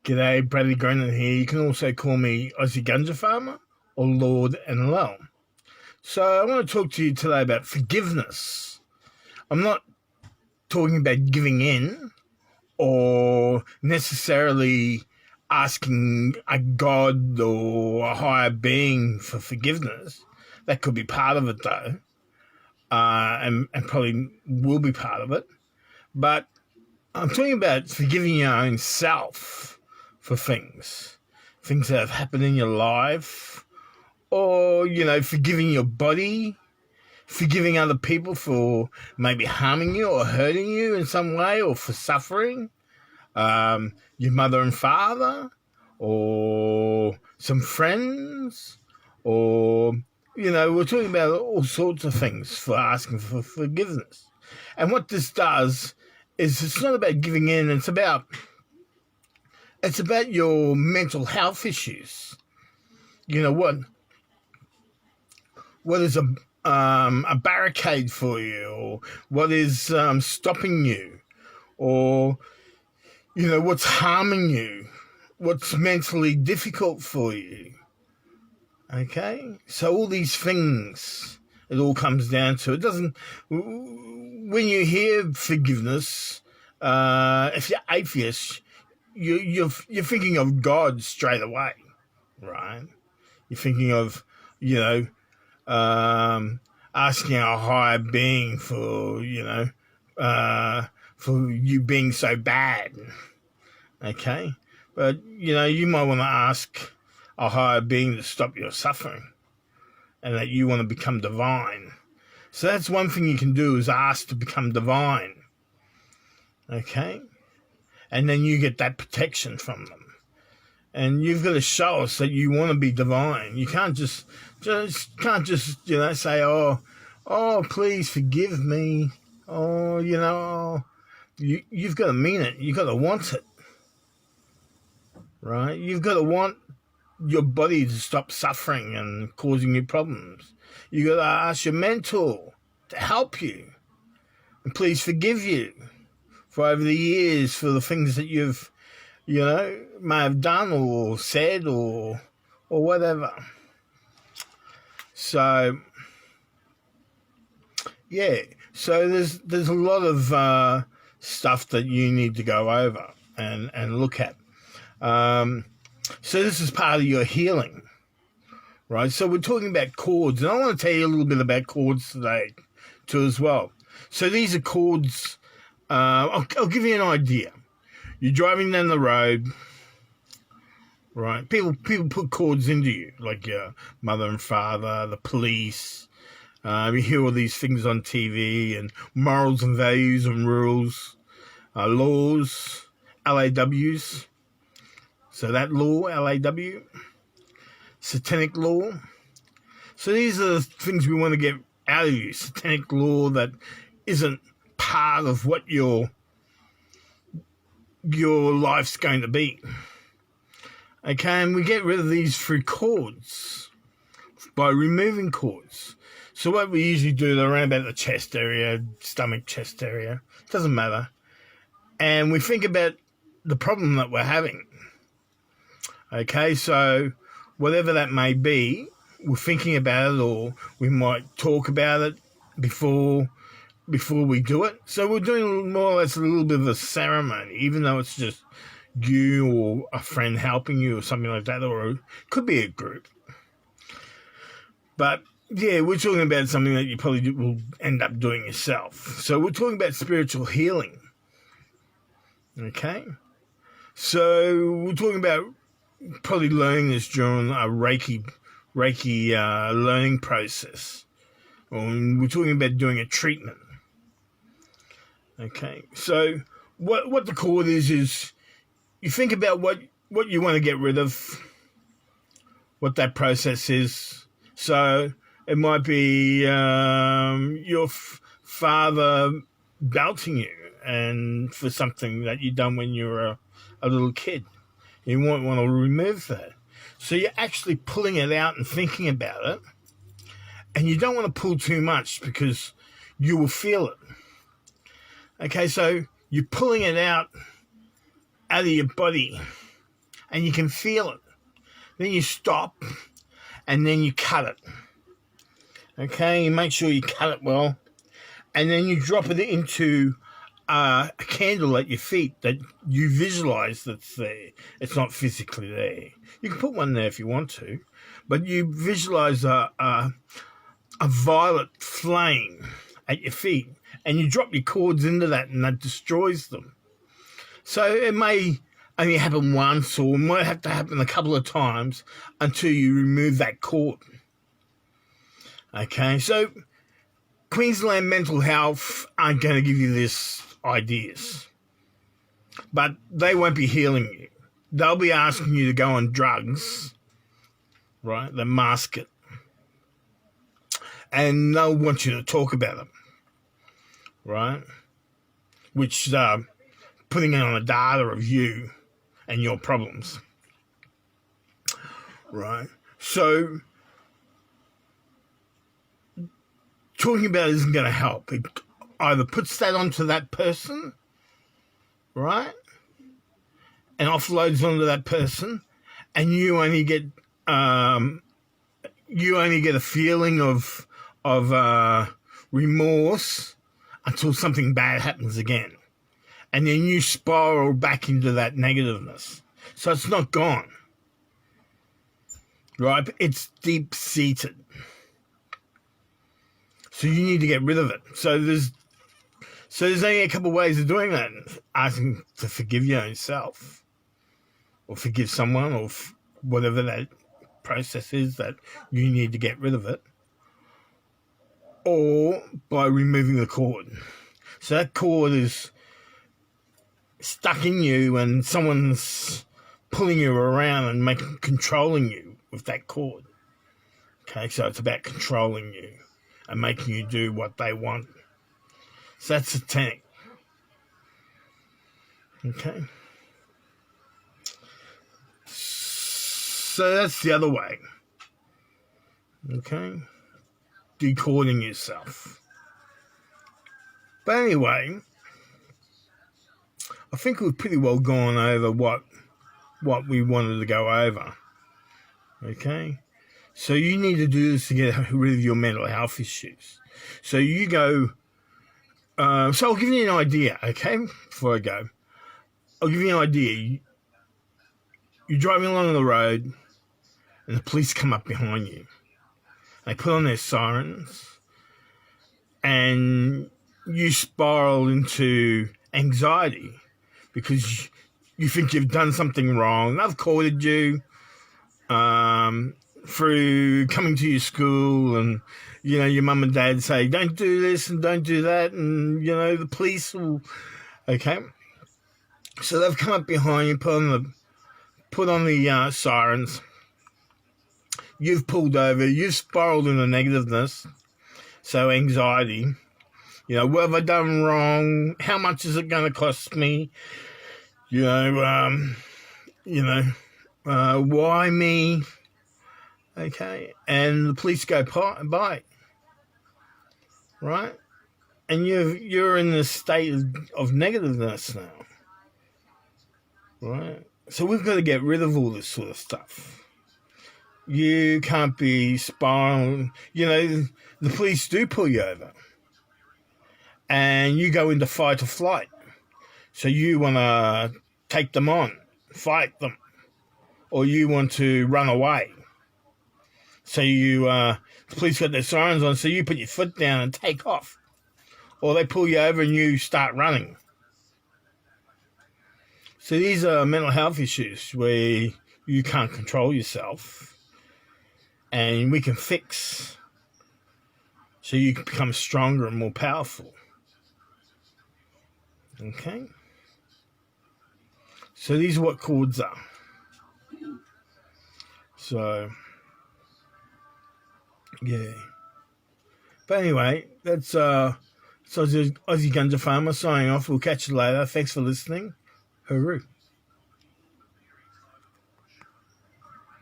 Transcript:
G'day, Bradley Gronin here. You can also call me Aussie Gunja Farmer or Lord NLL. So I want to talk to you today about forgiveness. I'm not talking about giving in or necessarily asking a God or a higher being for forgiveness. That could be part of it though, and probably will be part of it. But I'm talking about forgiving your own self for things that have happened in your life, or, forgiving your body, forgiving other people for maybe harming you or hurting you in some way or for suffering, your mother and father, or some friends, or, we're talking about all sorts of things for asking for forgiveness. And what this does is it's not about giving in, it's about your mental health issues. What is a barricade for you, or what is stopping you, or what's harming you, what's mentally difficult for you. Okay, so all these things, it all comes down to it. Doesn't when you hear forgiveness, if you're atheist, you're thinking of God straight away, right? You're thinking of asking a higher being for for you being so bad, okay? But you might want to ask a higher being to stop your suffering, and that you want to become divine. So that's one thing you can do, is ask to become divine, okay? And then you get that protection from them. And you've got to show us that you want to be divine. You can't just say, oh, please forgive me. Oh, you've got to mean it. You've got to want it, right? You've got to want your body to stop suffering and causing you problems. You've got to ask your mentor to help you and please forgive you for over the years for the things that you've may have done or said or whatever. So so there's a lot of stuff that you need to go over and look at. So this is part of your healing, right? So we're talking about chords, and I want to tell you a little bit about chords today too as well. So these are chords. I'll give you an idea. You're driving down the road, right? People put chords into you, like your mother and father, the police. You hear all these things on TV, and morals and values and rules, laws, LAWs. So that law, LAW, satanic law. So these are the things we want to get out of you. Satanic law that isn't part of what your life's going to be. Okay, and we get rid of these through chords, by removing chords. So what we usually do, they're around about the chest area, stomach, chest area, doesn't matter. And we think about the problem that we're having. Okay, so whatever that may be, we're thinking about it, or we might talk about it before we do it. So we're doing more or less a little bit of a ceremony, even though it's just you or a friend helping you or something like that, or it could be a group. But yeah, we're talking about something that you probably will end up doing yourself. So we're talking about spiritual healing. Okay? So we're talking about probably learning this during a Reiki learning process. We're talking about doing a treatment. Okay, so what the chord is you think about what you want to get rid of, what that process is. So it might be your father belting you, and for something that you done when you were a little kid. You might want to remove that. So you're actually pulling it out and thinking about it. And you don't want to pull too much because you will feel it. Okay, so you're pulling it out of your body and you can feel it. Then you stop, and then you cut it. Okay, you make sure you cut it well, and then you drop it into a candle at your feet that you visualize that's there. It's not physically there. You can put one there if you want to, but you visualize a violet flame at your feet, and you drop your cords into that, and that destroys them. So it may only happen once, or it might have to happen a couple of times until you remove that cord. Okay, so Queensland Mental Health aren't going to give you this ideas, but they won't be healing you. They'll be asking you to go on drugs, right? They mask it, and they'll want you to talk about them, right? Which putting it on a data of you and your problems, right? So talking about it isn't going to help. It either puts that onto that person, right, and offloads onto that person, and you only get a feeling of remorse until something bad happens again, and then you spiral back into that negativeness. So it's not gone, right? It's deep seated. So you need to get rid of it. So there's only a couple of ways of doing that. Asking to forgive your own self, or forgive someone, or whatever that process is that you need to get rid of it, or by removing the cord. So that cord is stuck in you, and someone's pulling you around and controlling you with that cord. Okay, so it's about controlling you and making you do what they want. So that's satanic. Okay. So that's the other way. Okay. Decording yourself. But anyway, I think we've pretty well gone over what we wanted to go over. Okay. So you need to do this to get rid of your mental health issues. So you go, so I'll give you an idea, okay, before I go. I'll give you an idea. You're driving along the road, and the police come up behind you. They put on their sirens, and you spiral into anxiety because you think you've done something wrong. They've courted you through coming to your school, and your mum and dad say don't do this and don't do that, and the police will. Okay, so they've come up behind you, put on the sirens. You've pulled over. You've spiraled into negativeness. So anxiety. What have I done wrong? How much is it going to cost me? Why me? Okay, and the police go by, right? And you're in this state of negativeness now, right? So we've got to get rid of all this sort of stuff. You can't be spiraling. The police do pull you over, and you go into fight or flight. So you want to take them on, fight them, or you want to run away. So the police got their sirens on, so you put your foot down and take off. Or they pull you over and you start running. So these are mental health issues where you can't control yourself. And we can fix so you can become stronger and more powerful. Okay? So these are what cords are. So, yeah. But anyway, that's Aussie Ganja Farmer signing off. We'll catch you later. Thanks for listening. Hooroo.